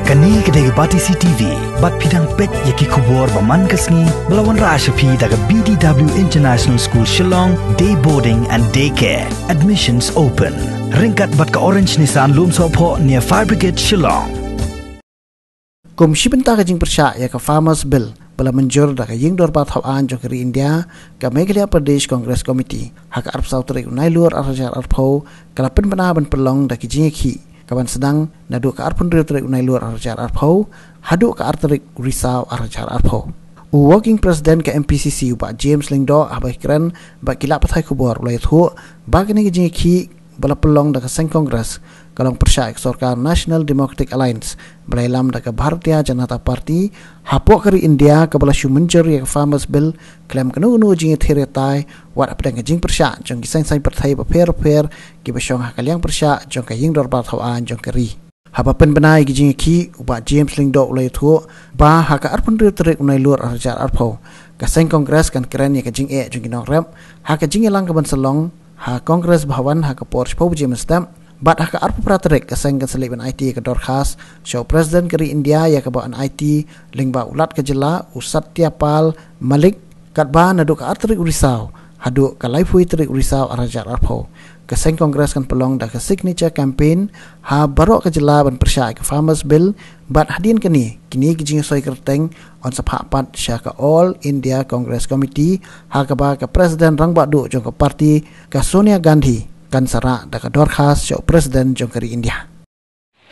Kani kedai bati CTV, bat pidang pet yaki kubur baman kesni, belawan Rashapi daga BDW International School Shillong, day boarding and daycare. Admissions open. Ringkat bat ke Orange Nissan Lum Sopo near Fire Brigade Shillong. Komisi Bentang Kajing Persyak ya ke Farmers Bill bela menjur dah ke ying dorbat hawan jongkeri India ke Meghalaya Pradesh Congress Committee hak arab sauteri unai luar arajar arpau kalapen benaban pelong dah ke jingeki kawan sedang nadu ke arpun dari unai luar arajar arpau haduk ke arterik risau arajar arpau Working President ke MPCC ubak James Lingdo abai keren bak kilap patai kubur ulai tu bagini ke jingeki bela pelong dah ke Seng Congress kalong persyak Sorkar National Democratic Alliance belailam daga Bharatiya Janata Party hapok keri India ke bala menjer ya Farmers Bill klaim kenu jing theretai wat apdang jing persyak jong kisang sai perthai paper ki besong hakaliang persyak jong ka ying dorbat hawan jong keri hapapen benai ki jing ki uba James Lingdo ulai thu ba haka arpun terik unai luar arjar arpau ka Seng Congress kan keren ya ka jing jong kinong rep haka jing lang ka ban selong ha Congress Bhawan haka Porsche Pau James Stamp Bat haka arpu praterik keseng keseliban IT ke dorkhas show Presiden keri India ya ke bawaan IT lingba ulat ke jela usat tiapal malik katba naduk ke arterik urisau haduk ke laifui terik urisau arajar arpo keseng Kongres kan pelong dah ke signature campaign ha barok ke jela ban persyak ke Farmers Bill bat hadin kini kijing soi kerteng on sapha pat syaka All India Congress Committee ha ke ba ke Presiden rangba du jong ke parti ke Sonia Gandhi kan sara daga dorkhas show Presiden jongkeri India.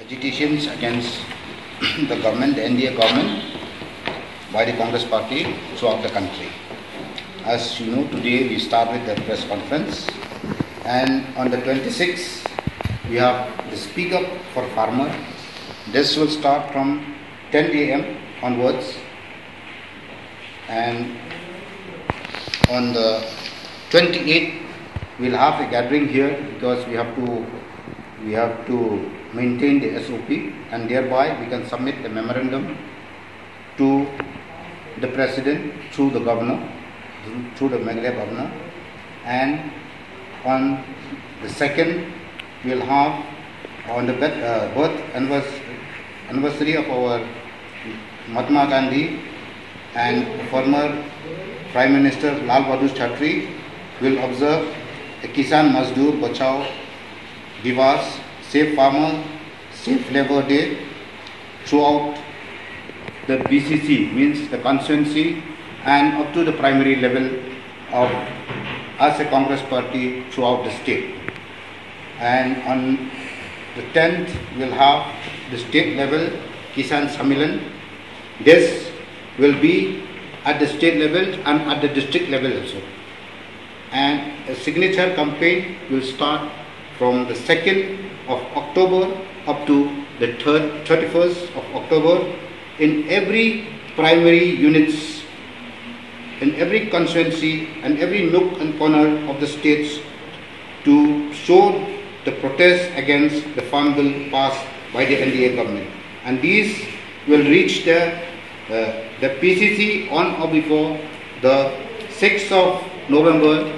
Agitations against the government, the NDA government, by the Congress party throughout the country. As you know, today we start with the press conference, and on the 26th we have the Speak Up for Farmer. This will start from 10 a.m. onwards, and on the 28th we'll have a gathering here because we have to maintain the SOP, and thereby we can submit a memorandum to the President through the Governor, through the Meghalaya Governor, and on the 2nd we'll have on the birth anniversary of our Mahatma Gandhi and former Prime Minister Lal Bahadur Shastri will observe a Kisan Mazdoor Bachao Divas, Safe Farmer, Safe Labour Day throughout the BCC, means the constituency, and up to the primary level of as a Congress party throughout the state. And on the 10th we'll have the state level Kisan Sammilan. This will be at the state level and at the district level also. And a signature campaign will start from the 2nd of October up to the 31st of October in every primary units, in every constituency and every nook and corner of the states to show the protest against the farm bill passed by the NDA government. And these will reach the PCC on or before the 6th of November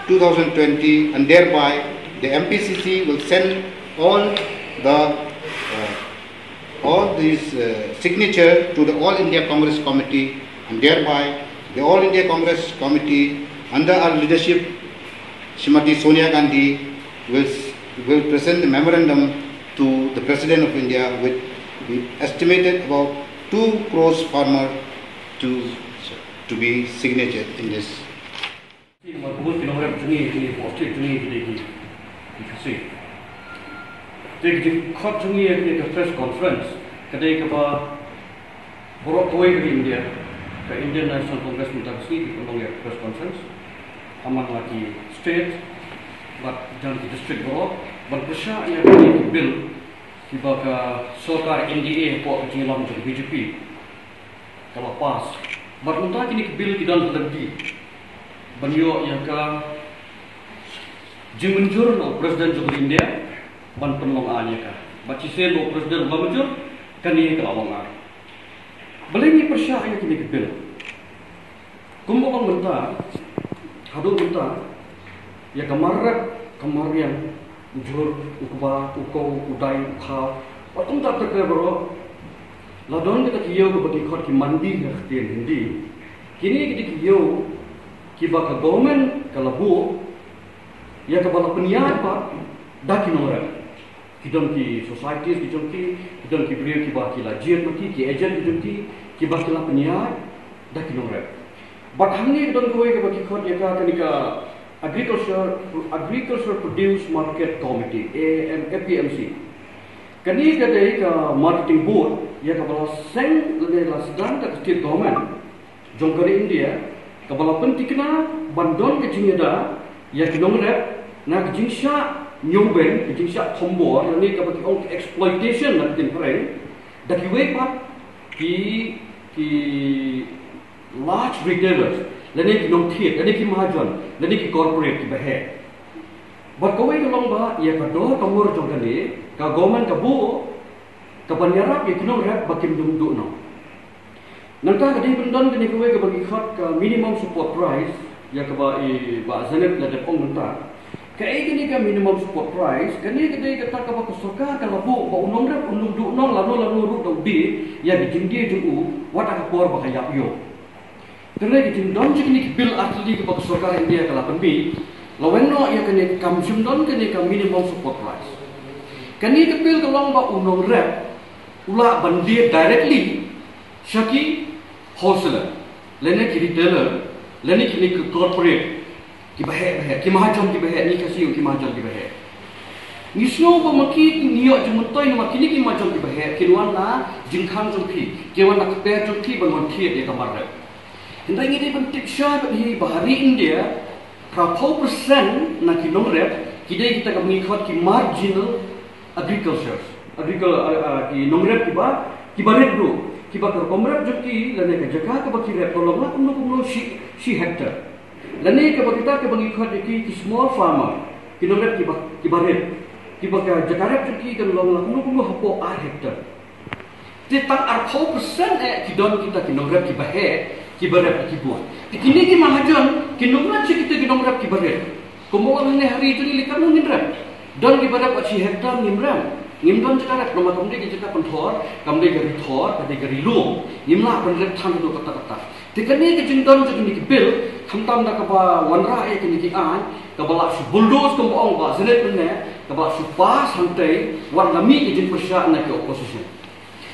2020, and thereby the MPCC will send all these signature to the All India Congress Committee, and thereby the All India Congress Committee under our leadership Srimati Sonia Gandhi will present the memorandum to the President of India with estimated about 2 crores farmer to be signature in this. Press conference kadai kapa borok koi ke India ke Indian National Congress Mutasi di press conference aman lagi state but dan di district borok berpersyak yang di bill tiba ke Sorkar NDA po kejilam dari BJP kalau pas berunta kini bill tidak lebih banyak yang ke jimenjur no Presiden Jokowi India ban penlongannya ka baci selo Presiden bangunjur kan ini kelawang beli ni persyak yang kini kebel kumbang mentah hadu mentah ya kemarin ujur ukba ukau udai ukha Waktu tak terkebro, ladon kita kiyo ke bagi kot ki mandi ngertiin hindi. Kini kita kiyo kiba ke government ke labu, ya ke bala penyiar pak, dah kinora. Kidon ki societies kidon ki beliau kiba ki lajian mati ki agent kiba ki la penyiar, dah kinora. But hamni kidon kowe ke bagi kot ya ka kenika Agriculture Produce Market Committee APMC. Kani kadai ka marketing board ya ka bala seng le la sedang ka state government jongkari India ka bala pentikna bandon ke jingeda ya kinong rep na jingsha nyuben jingsha thombo ni ka baki ong exploitation na tin pare da ki we pat ki large retailers lani ki nong thiet lani ki mahajan lani ki corporate ki bahe but kowe long ba ya ka do kamur jongkani ka government ka bu ka panyarap ya kinong rap bakim dumdu no nangka kadi bendon kini kowe ka bagi khat ka minimum support price ya ka ba zanet la ong nanta ka kini ka minimum support price kani kadi ka ka ba ka labu ba unong rap unong du nong lanu ru do di ya di jingdi ju wat ka por ba kaya yo kene ki don kini bill atli ka ba sarkar India ka lapan bi lawenno ya kini kam don kini ka minimum support price. Kani kepil kalong ba unong rep ula bandir directly syaki wholesaler lene ki retailer lene ki corporate ki bahe ki mahajan ki bahe ni kasi ki mahajan ki bahe ni snow ba maki niyo jumutoy na makini ki mahajan ki bahe kinwan na jingkhang jumpi kewan na kpe jumpi bangon thiet ya kamar rep hindai ngi ban tiksha ba hi bahari India ka 4% na kinong rep kidai kita ka mengikut ki marginal agriculture ki nongrep kiba red bro kiba kar komrep jeki lane ka jaka ka baki rep tolong la kuno si hectare lane ka bakita ka bangi khat ki small farmer ki nongrep kiba red kiba ka jaka rep jeki kan long la kuno hapo 8 hectare ti tang ar 4% ki don kita ki nongrep kiba he kiba rep kibo kini ki mahajan ki nongrep kita ki nongrep kiba red komo ne hari itu ni likan nongrep don ibarat pak si hektar nimram nimdon cakarat nama kamde ki cakap penthor kamde gari thor kade gari lu nimla penrep tham do kata tikani ki jingdon jeng ni bil khamtam da ka ba wanra e ki an ka bala su bulldoze kom ong ba zenet ne ka ba su pas hantai wan lami ki jing persya na ki opposition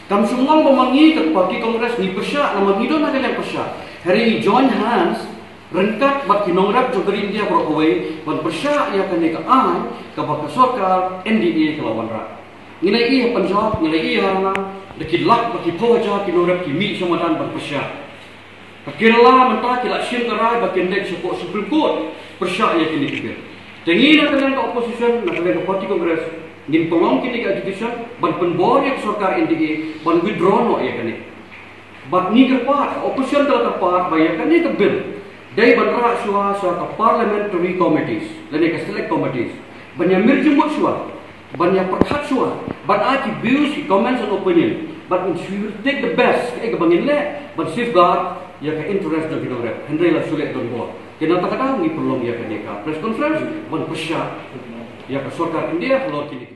kam sumong memangi ke parti kongres ni persya nama gidon na kalian persya hari join hands rengkat bat kinongrap jogeri India berkawai ban persya ya kan ka an ka ba sarkar NDA kelawan ra nilai i Punjab nilai i Haryana dekid lak baki poja kinongrap ki mi samadan ban persya Kerala mentah kilak shin karai bakin dek support Supreme Court persya ya kini kibir tengi na kalian ka opposition na kalian ka parti kongres ngin tolong kini ka education ban penbor ya sarkar NDA ban withdraw no ya kini bat ni kerpat opposition telah kerpat bayakan ni ke bill dari bandara suah ke parliamentary committees dan ke select committees banyak mirjumut suah banyak perkhat suah banyak views comments and opinion but we will take the best ke bangin le but safeguard ya ke interest dan kinore hendai la sulit don bo kena kata ni perlu ya ke press conference ban persya ya ke sarkar India lor kini